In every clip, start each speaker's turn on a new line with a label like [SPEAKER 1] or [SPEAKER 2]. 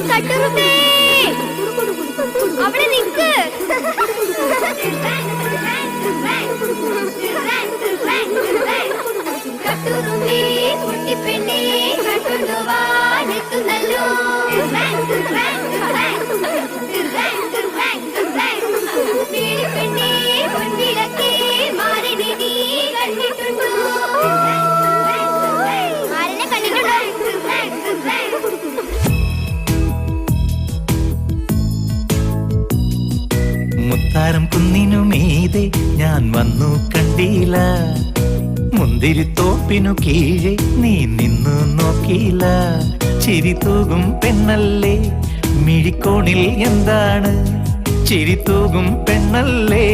[SPEAKER 1] കട്ടുറുമ്പേ അവിടെ നിക്ക്. കട്ടുറുമ്പേ കുട്ടിപ്പെണ്ണേ കട്ടുണ്ടുവാനെത്തുന്നല്ലോ. പെണ്ണേ പൊൻവിളക്കേ മാറിനെ നീ കണ്ടിട്ടുണ്ടോ? മാറിനെ കണ്ടിട്ടുണ്ടോ?
[SPEAKER 2] മുത്താരം കുന്നിനുമീതെ ഞാൻ വന്നു കണ്ടില്ല, മുന്തിരിത്തോപ്പിനു കീഴെ നീ നിന്നു നോക്കിയില്ല. ചിരി തൂകും പെണ്ണല്ലേ മിഴിക്കോണിൽ എന്താണ്? ചിരി തൂകും പെണ്ണല്ലേ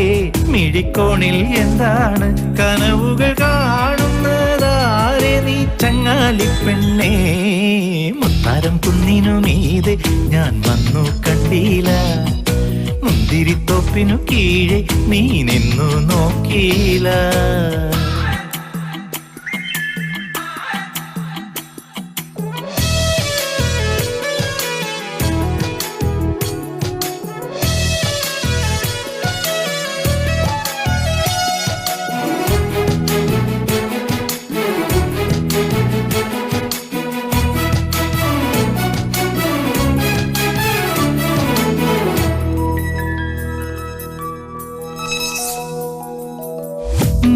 [SPEAKER 2] മിഴിക്കോണിൽ എന്താണ്? കനവുകൾ കാണുന്നതാരെ നീ ചങ്ങാലി പെണ്ണേ. മുത്താരം കുന്നിനുമീതെ ഞാൻ വന്നു കണ്ടില്ല, മുന്തിരിത്തോപ്പിനു കീഴെ നീ നിന്നു നോക്കിയില്ല.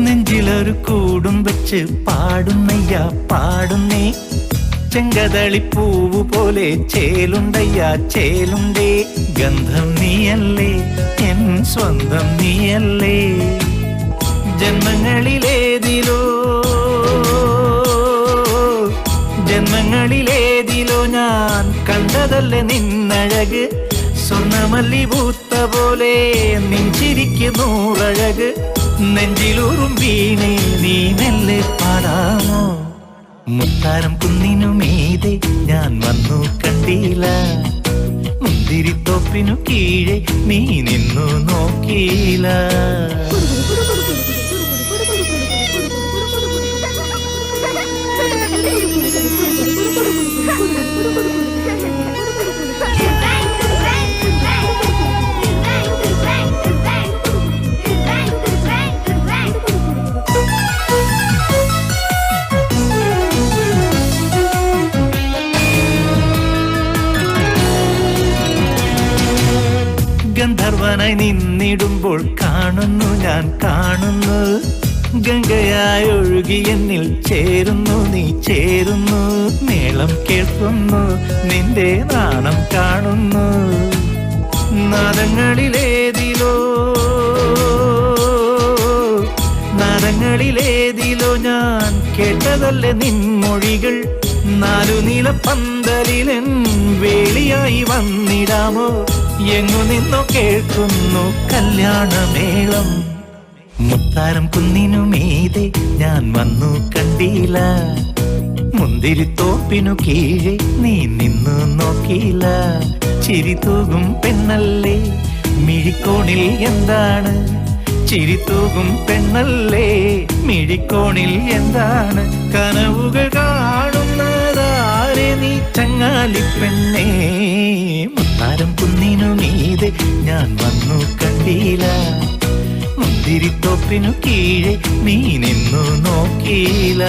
[SPEAKER 2] നെഞ്ചിലൊരു കൂടും വെച്ച് പാടുന്നയ്യ പാടുന്നേ, ചെങ്കതളിപ്പൂവ് പോലെ ചേലുണ്ടയ്യ ചേലുണ്ടേ. ഗന്ധം നീയല്ലേ എൻ സ്വന്തം നീയല്ലേ, ജന്മങ്ങളിലേതിലോ ജന്മങ്ങളിലേതിലോ ഞാൻ കണ്ടതല്ലേ നിന്നഴക്. സ്വർണ്ണമല്ലി പൂത്ത പോലെ നെഞ്ചിരിക്ക് നൂറഴക്. നെഞ്ചിലൂറും വീണേ നീ മെല്ലെ പാടാമോ? മുത്താരം കുന്നിനുമീതെ ഞാൻ വന്നു കണ്ടില്ല, മുന്തിരിത്തോപ്പിനു കീഴെ നീ നിന്നു നോക്കിയില്ല. ഗന്ധർവനായി നിന്നിടുമ്പോൾ കാണുന്നു ഞാൻ കാണുന്നു, ഗംഗയായി ഒഴുകി എന്നിൽ ചേരുന്നു നീ ചേരുന്നു. മേളം കേൾക്കുന്നു നിന്റെ നാണം കാണുന്നു, നാദങ്ങളിലേതിലോ നാദങ്ങളിലേതിലോ ഞാൻ കേട്ടതല്ലേ നിൻമൊഴികൾ. നാലു നീല പന്തലിലെൻ വേളിയായി വന്നിടാമോ? എങ്ങു നിന്നോ കേൾക്കുന്നു കല്യാണമേളം. മുത്താരം കുന്നിനുമീതെ ഞാൻ വന്നു കണ്ടില്ല, മുന്തിരിത്തോപ്പിനു കീഴെ നീ നിന്നു നോക്കിയില്ല. ചിരി തൂകും പെണ്ണല്ലേ മിഴിക്കോണിൽ എന്താണ്? ചിരി തൂകും പെണ്ണല്ലേ മിഴിക്കോണിൽ എന്താണ്? കനവുകൾ കാണുന്നതാരെ നീ ചങ്ങാലി പെണ്ണേ. മുത്താരം കുന്നിനുമീതെ ഞാൻ വന്നു കണ്ടില്ല, മുന്തിരിത്തോപ്പിനു കീഴെ നീ നിന്നു നോക്കിയില്ല.